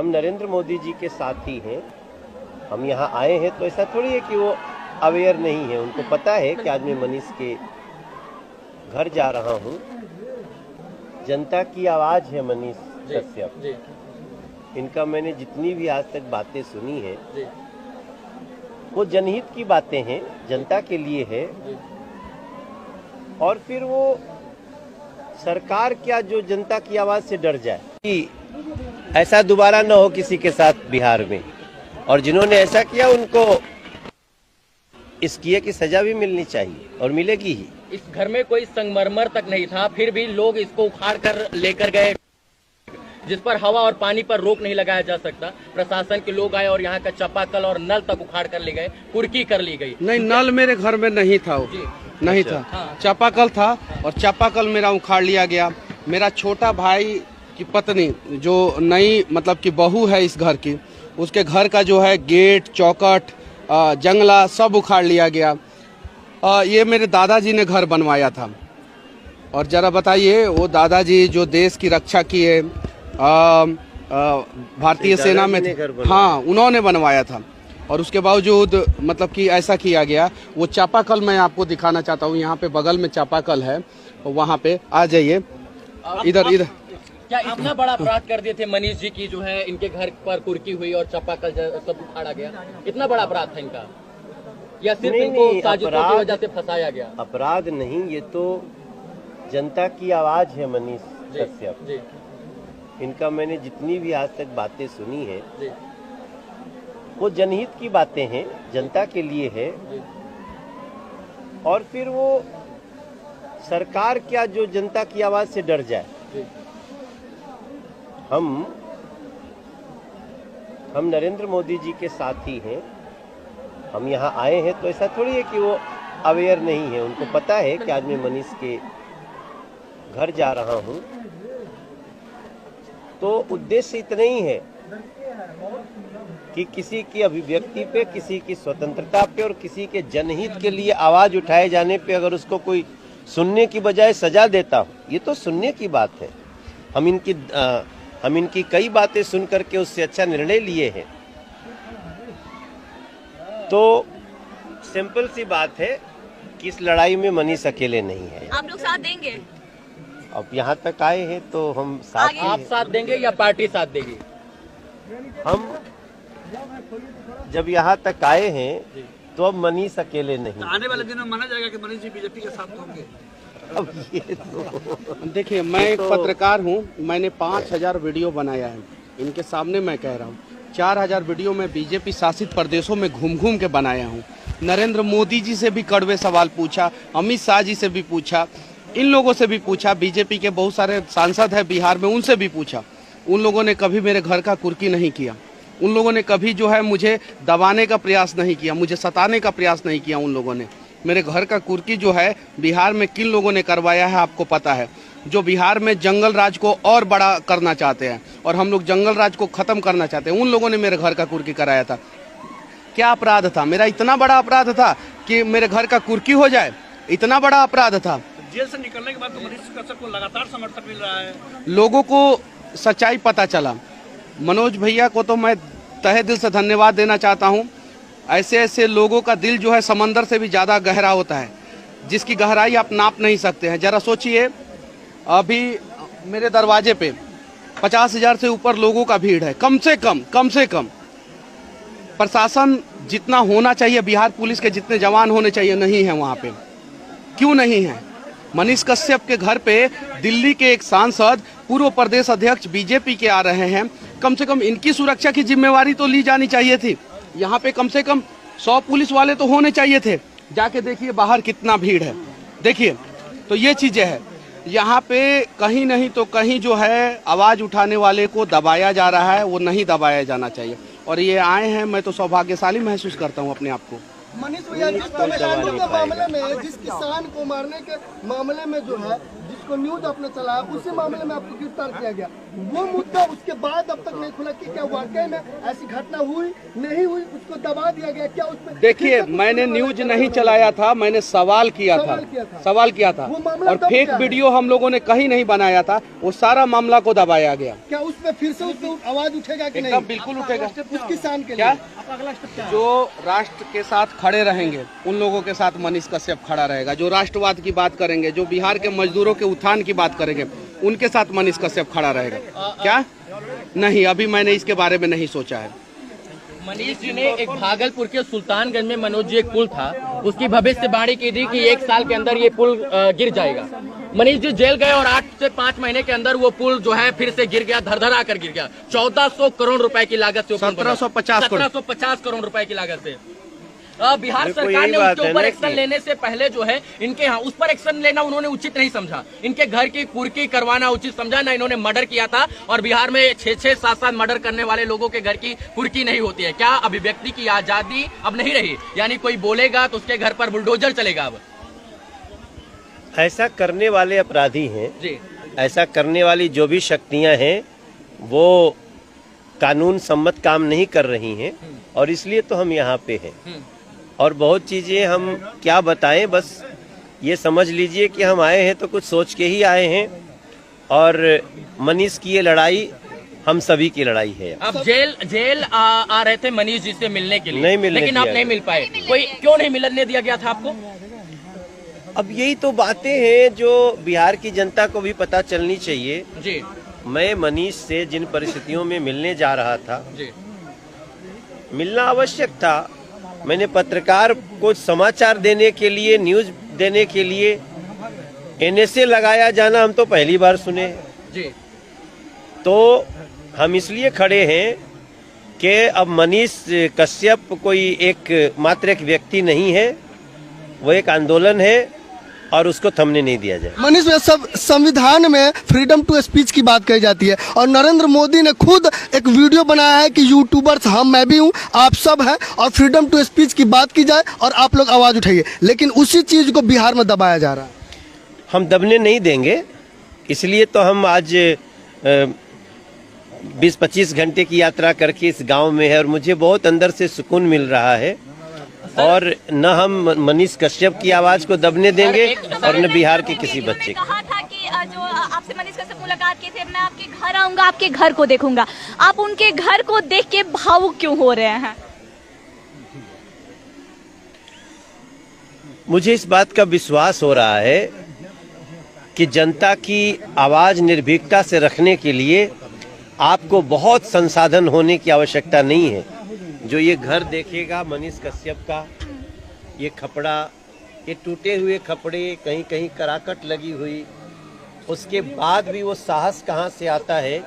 हम नरेंद्र मोदी जी के साथ ही हैं। हम यहाँ आए हैं तो ऐसा थोड़ी है कि वो अवेयर नहीं है, उनको पता है कि आज मैं मनीष के घर जा रहा हूँ। जनता की आवाज़ है मनीष कश्यप। इनका मैंने जितनी भी आज तक बातें सुनी है वो जनहित की बातें हैं, जनता के लिए है। और फिर वो सरकार क्या जो जनता की आवाज़ से डर जाए कि ऐसा दोबारा न हो किसी के साथ बिहार में, और जिन्होंने ऐसा किया उनको इस किए की सजा भी मिलनी चाहिए और मिलेगी ही। इस घर में कोई संगमरमर तक नहीं था, फिर भी लोग इसको उखाड़ कर लेकर गए, जिस पर हवा और पानी पर रोक नहीं लगाया जा सकता। प्रशासन के लोग आए और यहाँ का चापाकल और नल तक उखाड़ कर ले गए, कुर्की कर ली गई। नहीं, नल मेरे घर में नहीं था, वो नहीं था। हाँ। चापाकल था और चापाकल मेरा उखाड़ लिया गया। मेरा छोटा भाई की पत्नी जो नई मतलब की बहू है इस घर की, उसके घर का जो है गेट, चौखट, जंगला सब उखाड़ लिया गया। ये मेरे दादाजी ने घर बनवाया था। और जरा बताइए, वो दादाजी जो देश की रक्षा किए, भारतीय सेना में थे, हाँ, उन्होंने बनवाया था। और उसके बावजूद मतलब कि ऐसा किया गया। वो चापाकल मैं आपको दिखाना चाहता हूँ, यहाँ पे बगल में चापाकल है, वहाँ पे आ जाइए। इधर क्या इतना बड़ा अपराध कर दिए थे मनीष जी की, जो है इनके घर पर कुर्की हुई और चापाकल सब उखाड़ा गया? इतना बड़ा अपराध था इनका, या सिर्फ इनको साजिशों की वजह से फंसाया गया? अपराध नहीं, ये तो जनता की आवाज है मनीष कश्यप। इनका मैंने जितनी भी आज तक बातें सुनी है वो जनहित की बातें हैं, जनता के लिए है। और फिर वो सरकार क्या जो जनता की आवाज से डर जाए। हम नरेंद्र मोदी जी के साथ ही हैं। हम यहाँ आए हैं तो ऐसा थोड़ी है कि वो अवेयर नहीं है, उनको पता है कि आज मैं मनीष के घर जा रहा हूँ। तो उद्देश्य इतना ही है कि किसी की अभिव्यक्ति पे, किसी की स्वतंत्रता पे और किसी के जनहित के लिए आवाज उठाए जाने पे अगर उसको कोई सुनने की बजाय सजा देता हो, ये तो सुनने की बात है। हम इनकी कई बातें सुन करके उससे अच्छा निर्णय लिए हैं। तो सिंपल सी बात है कि इस लड़ाई में मनीष अकेले नहीं है। आप लोग साथ देंगे? अब यहाँ तक आए हैं तो हम साथ। आप साथ देंगे या पार्टी साथ देगी? हम जब यहाँ तक आए हैं तो अब मनीष अकेले नहीं। आने वाले दिनों में माना जाएगा कि मनीष जी बीजेपी के साथ होंगे। अब ये तो देखिए, मैं एक पत्रकार हूँ, मैंने 5000 वीडियो बनाया है। इनके सामने मैं कह रहा हूँ 4000 वीडियो में बीजेपी शासित प्रदेशों में घूम घूम के बनाया हूँ। नरेंद्र मोदी जी से भी कड़वे सवाल पूछा, अमित शाह जी से भी पूछा, इन लोगों से भी पूछा, बीजेपी के बहुत सारे सांसद हैं बिहार में, उनसे भी पूछा। उन लोगों ने कभी मेरे घर का कुर्की नहीं किया। उन लोगों ने कभी जो है मुझे दबाने का प्रयास नहीं किया, मुझे सताने का प्रयास नहीं किया। उन लोगों ने मेरे घर का कुर्की जो है बिहार में किन लोगों ने करवाया है आपको पता है। जो बिहार में जंगल राज को और बड़ा करना चाहते हैं और हम लोग जंगल राज को खत्म करना चाहते हैं, उन लोगों ने मेरे घर का कुर्की कराया था। क्या अपराध था मेरा? इतना बड़ा अपराध था कि मेरे घर का कुर्की हो जाए? इतना बड़ा अपराध था। जेल से निकलने के बाद तो मनीष कश्यप को लगातार समर्थन मिल रहा है, लोगों को सच्चाई पता चला। मनोज भैया को तो मैं तहे दिल से धन्यवाद देना चाहता हूँ। ऐसे ऐसे लोगों का दिल जो है समंदर से भी ज़्यादा गहरा होता है, जिसकी गहराई आप नाप नहीं सकते हैं। जरा सोचिए, अभी मेरे दरवाजे पे 50,000 से ऊपर लोगों का भीड़ है, कम से कम। प्रशासन जितना होना चाहिए, बिहार पुलिस के जितने जवान होने चाहिए, नहीं है वहाँ पे। क्यों नहीं है? मनीष कश्यप के घर पे दिल्ली के एक सांसद, पूर्व प्रदेश अध्यक्ष बीजेपी के आ रहे हैं। कम से कम इनकी सुरक्षा की जिम्मेवारी तो ली जानी चाहिए थी। यहाँ पे कम से कम 100 पुलिस वाले तो होने चाहिए थे। जाके देखिए बाहर कितना भीड़ है, देखिए। तो ये चीजें हैं यहाँ पे। कहीं नहीं तो कहीं जो है आवाज उठाने वाले को दबाया जा रहा है, वो नहीं दबाया जाना चाहिए। और ये आए हैं, मैं तो सौभाग्यशाली महसूस करता हूँ अपने आप को। मनीष भैया, जिस किसान को मारने के मामले में जो है, जिसको जो न्यूज आपने चलाया उसी मामले में आपको गिरफ्तार किया गया। वो मुद्दा उसके बाद अब तक नहीं खुला कि क्या वाकई में ऐसी घटना हुई नहीं हुई, उसको दबा दिया गया क्या उसमें? देखिए, मैंने न्यूज नहीं चलाया था, मैंने सवाल किया था। वो मामला और दब फेक गया है। वीडियो हम लोगों ने कहीं नहीं बनाया था, वो सारा मामला को दबाया गया। क्या उसमें फिर से उसमें आवाज उठेगा कि नहीं? एकदम बिल्कुल उठेगा। उस किसान के क्या लिए जो राष्ट्र के साथ खड़े रहेंगे उन लोगों के साथ मनीष कश्यप खड़ा रहेगा। जो राष्ट्रवाद की बात करेंगे, जो बिहार के मजदूरों के उत्थान की बात करेंगे, उनके साथ मनीष कश्यप खड़ा रहेगा। क्या नहीं, अभी मैंने इसके बारे में नहीं सोचा है। मनीष जी ने एक भागलपुर के सुल्तानगंज में मनोज जी एक पुल था, उसकी भविष्यवाणी की थी कि 1 साल के अंदर ये पुल गिर जाएगा। मनीष जी जेल गए और 8 से 5 महीने के अंदर वो पुल जो है फिर से गिर गया, धड़धड़ा कर गिर गया। 1400 करोड़ रुपए की लागत से 1750 करोड़ रुपए की लागत से। बिहार सरकार ने उसके ऊपर एक्शन लेने से पहले जो है इनके यहाँ उस पर एक्शन लेना उन्होंने उचित नहीं समझा। इनके घर की कुर्की करवाना उचित समझा, ना इन्होंने मर्डर किया था। और बिहार में 6-6, 7-7 मर्डर करने वाले लोगों के घर की कुर्की नहीं होती है। क्या अभिव्यक्ति की आजादी अब नहीं रही? यानी कोई बोलेगा तो उसके घर पर बुलडोजर चलेगा अब? ऐसा करने वाले अपराधी हैं जी, ऐसा करने वाली जो भी शक्तियां हैं वो कानून सम्मत काम नहीं कर रही हैं, और इसलिए तो हम यहाँ पे हैं। और बहुत चीजें हम क्या बताएं, बस ये समझ लीजिए कि हम आए हैं तो कुछ सोच के ही आए हैं, और मनीष की ये लड़ाई हम सभी की लड़ाई है। आप जेल आ रहे थे मनीष जी से मिलने के लिए, नहीं मिलने लेकिन आप दिया नहीं मिल पाए। कोई क्यों नहीं मिलने दिया गया था आपको? अब यही तो बातें हैं जो बिहार की जनता को भी पता चलनी चाहिए। जी मैं मनीष से जिन परिस्थितियों में मिलने जा रहा था, जी, मिलना आवश्यक था। मैंने पत्रकार को समाचार देने के लिए, न्यूज देने के लिए एनएसए लगाया जाना हम तो पहली बार सुने। जी, तो हम इसलिए खड़े हैं कि अब मनीष कश्यप कोई मात्र एक व्यक्ति नहीं है, वो एक आंदोलन है और उसको थमने नहीं दिया जाए। मनीष भाई, सब संविधान में फ्रीडम टू स्पीच की बात कही जाती है और नरेंद्र मोदी ने खुद एक वीडियो बनाया है कि यूट्यूबर्स मैं भी हूं, आप सब हैं, और फ्रीडम टू स्पीच की बात की जाए और आप लोग आवाज उठाइए, लेकिन उसी चीज को बिहार में दबाया जा रहा है। हम दबने नहीं देंगे, इसलिए तो हम आज 20-25 घंटे की यात्रा करके इस गांव में है, और मुझे बहुत अंदर से सुकून मिल रहा है। और न हम मनीष कश्यप की आवाज को दबने देंगे और न बिहार के किसी बच्चे को। कहा था कि जो आपसे मनीष कश्यप मुलाकात की थी, मैं आपके घर आऊंगा, आपके घर को देखूंगा। आप उनके घर को देख के भावुक क्यों हो रहे हैं? मुझे इस बात का विश्वास हो रहा है कि जनता की आवाज निर्भीकता से रखने के लिए आपको बहुत संसाधन होने की आवश्यकता नहीं है। जो ये घर देखेगा मनीष कश्यप का, ये खपड़ा, ये टूटे हुए खपड़े, कहीं कहीं कराकट लगी हुई, उसके बाद भी वो साहस कहाँ से आता है,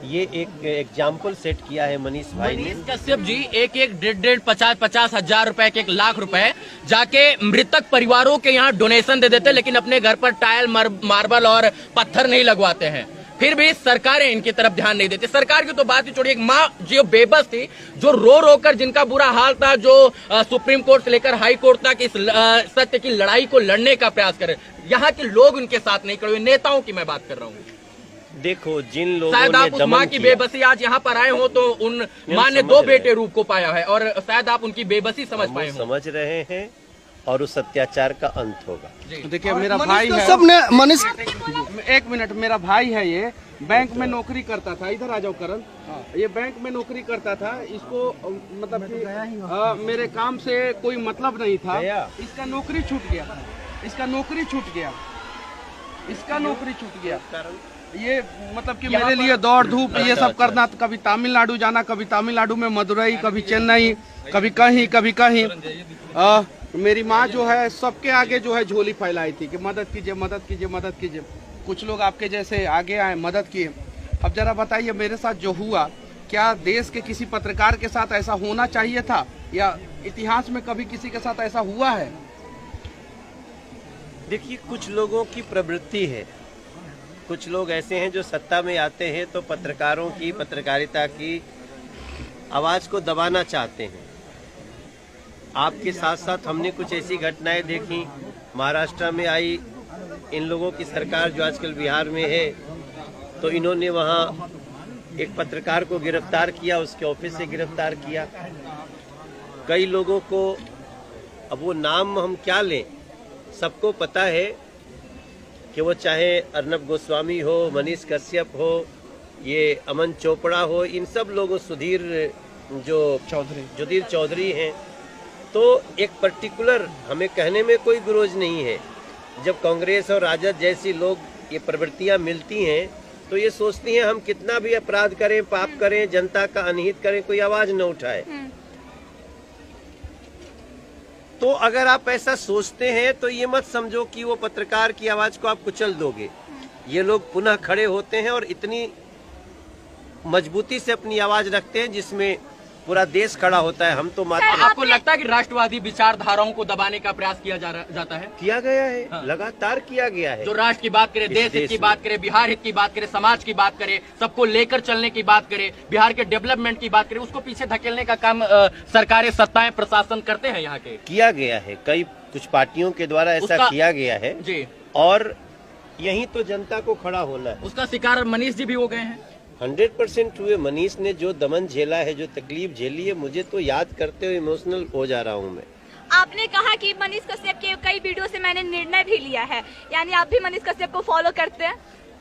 ये एक एग्जाम्पल सेट किया है मनीष भाई ने। मनीष कश्यप जी एक 1.5-50 हजार रुपए के 1 लाख रुपए जाके मृतक परिवारों के यहाँ डोनेशन दे देते, लेकिन अपने घर पर टाइल, मार्बल और पत्थर नहीं लगवाते हैं। फिर भी सरकारें इनकी तरफ ध्यान नहीं देती। सरकार की तो बात ही छोड़िए, एक माँ जो बेबस थी, जो रो रो कर, जिनका बुरा हाल था, जो सुप्रीम कोर्ट से लेकर हाई कोर्ट तक इस सत्य की लड़ाई को लड़ने का प्रयास करे, यहाँ के लोग उनके साथ नहीं खड़े हुए। नेताओं की मैं बात कर रहा हूँ। देखो, जिन लोगों शायद ने आप उस माँ की बेबसी आज यहाँ पर आए हो तो उन माँ ने 2 बेटे रूप को पाया है, और शायद आप उनकी बेबसी समझ पाए हो। समझ रहे हैं, और उस अत्याचार का अंत होगा। देखिए, मेरा भाई है, सबने मनीष, 1 मिनट, मेरा भाई है, ये बैंक में नौकरी करता था। इधर आ जाओ करण। ये बैंक में नौकरी करता था, इसको मतलब कि मेरे काम से कोई मतलब नहीं था। इसका नौकरी छूट गया, इसका नौकरी छूट गया, इसका नौकरी छूट गया। ये मतलब कि मेरे लिए दौड़ धूप ये सब करना, तो कभी तमिलनाडु जाना, कभी तमिलनाडु में मदुरई, कभी चेन्नई, कभी कहीं कभी कहीं। मेरी माँ जो है सबके आगे जो है झोली फैलाई थी कि मदद कीजिए, मदद कीजिए, मदद कीजिए। कुछ लोग आपके जैसे आगे आए, मदद किए। अब जरा बताइए, मेरे साथ जो हुआ, क्या देश के किसी पत्रकार के साथ ऐसा होना चाहिए था, या इतिहास में कभी किसी के साथ ऐसा हुआ है? देखिए, कुछ लोगों की प्रवृत्ति है, कुछ लोग ऐसे हैं जो सत्ता में आते हैं तो पत्रकारों की, पत्रकारिता की आवाज को दबाना चाहते हैं। आपके साथ साथ हमने कुछ ऐसी घटनाएं देखी, महाराष्ट्र में आई इन लोगों की सरकार जो आजकल बिहार में है, तो इन्होंने वहाँ एक पत्रकार को गिरफ्तार किया, उसके ऑफिस से गिरफ्तार किया। कई लोगों को, अब वो नाम हम क्या लें, सबको पता है कि वो चाहे अर्नब गोस्वामी हो, मनीष कश्यप हो, ये अमन चोपड़ा हो, इन सब लोगों, सुधीर चौधरी हैं। तो एक पर्टिकुलर, हमें कहने में कोई गुरोज नहीं है। जब कांग्रेस और राजद जैसी लोग ये प्रवृत्तियां मिलती हैं तो ये सोचती हैं हम कितना भी अपराध करें, पाप करें, जनता का अनहित करें, कोई आवाज न उठाए। तो अगर आप ऐसा सोचते हैं तो ये मत समझो कि वो पत्रकार की आवाज को आप कुचल दोगे। ये लोग पुनः खड़े होते हैं और इतनी मजबूती से अपनी आवाज रखते हैं जिसमें पूरा देश खड़ा होता है। हम तो मात्र, आपको लगता है कि राष्ट्रवादी विचारधाराओं को दबाने का प्रयास किया जाता है? किया गया है, हाँ। लगातार किया गया है। जो राष्ट्र की बात करे, देश हित की बात करे, बिहार हित की बात करे, समाज की बात करे, सबको लेकर चलने की बात करे, बिहार के डेवलपमेंट की बात करे, उसको पीछे धकेलने का काम सरकारें, सत्ताएं, प्रशासन करते हैं यहाँ के। किया गया है, कुछ पार्टियों के द्वारा ऐसा किया गया है जी। और यही तो जनता को खड़ा होना है। उसका शिकार मनीष जी भी हो गए हैं। 100% हुए। मनीष ने जो दमन झेला है, जो तकलीफ झेली है, मुझे तो याद करते हुए इमोशनल हो जा रहा हूँ मैं। आपने कहा कि मनीष कश्यप के कई वीडियो से मैंने निर्णय भी लिया है, यानी आप भी मनीष कश्यप को फॉलो करते हैं?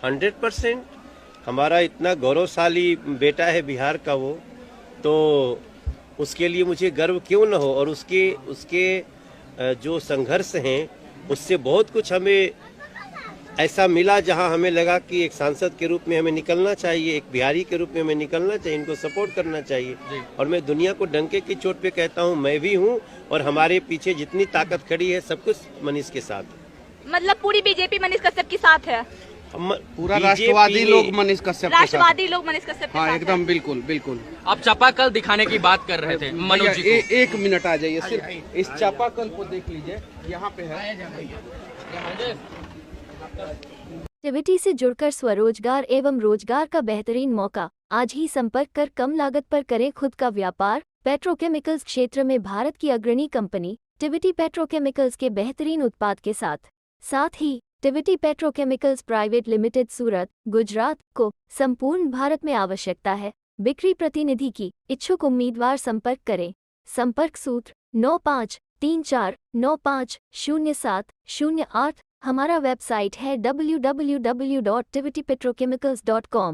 100%। हमारा इतना गौरवशाली बेटा है बिहार का वो, तो उसके लिए मुझे गर्व क्यों न हो। और उसके जो संघर्ष हैं उससे बहुत कुछ हमें ऐसा मिला जहां हमें लगा कि एक सांसद के रूप में हमें निकलना चाहिए, एक बिहारी के रूप में हमें निकलना चाहिए, इनको सपोर्ट करना चाहिए। और मैं दुनिया को डंके की चोट पे कहता हूं, मैं भी हूं और हमारे पीछे जितनी ताकत खड़ी है सब कुछ मनीष के साथ है। मतलब पूरी बीजेपी मनीष कश्यप के साथ है? पूरा राष्ट्रवादी लोग मनीष कश्यप के साथ। राष्ट्रवादी लोग मनीष कश्यप के हाँ, साथ एकदम बिल्कुल बिल्कुल। आप चापाकल दिखाने की बात कर रहे थे मनोज जी को। एक मिनट आ जाइए, सिर्फ इस चापाकल को देख लीजिए, यहाँ पे है। टिविटी से जुड़कर स्वरोजगार एवं रोजगार का बेहतरीन मौका। आज ही संपर्क कर कम लागत पर करें खुद का व्यापार। पेट्रोकेमिकल्स क्षेत्र में भारत की अग्रणी कंपनी टिविटी पेट्रोकेमिकल्स के बेहतरीन उत्पाद के साथ ही टिविटी पेट्रोकेमिकल्स प्राइवेट लिमिटेड सूरत, गुजरात को संपूर्ण भारत में आवश्यकता है बिक्री प्रतिनिधि की। इच्छुक उम्मीदवार संपर्क करें। संपर्क सूत्र 9534950708। हमारा वेबसाइट है www.tivitypetrochemicals.com।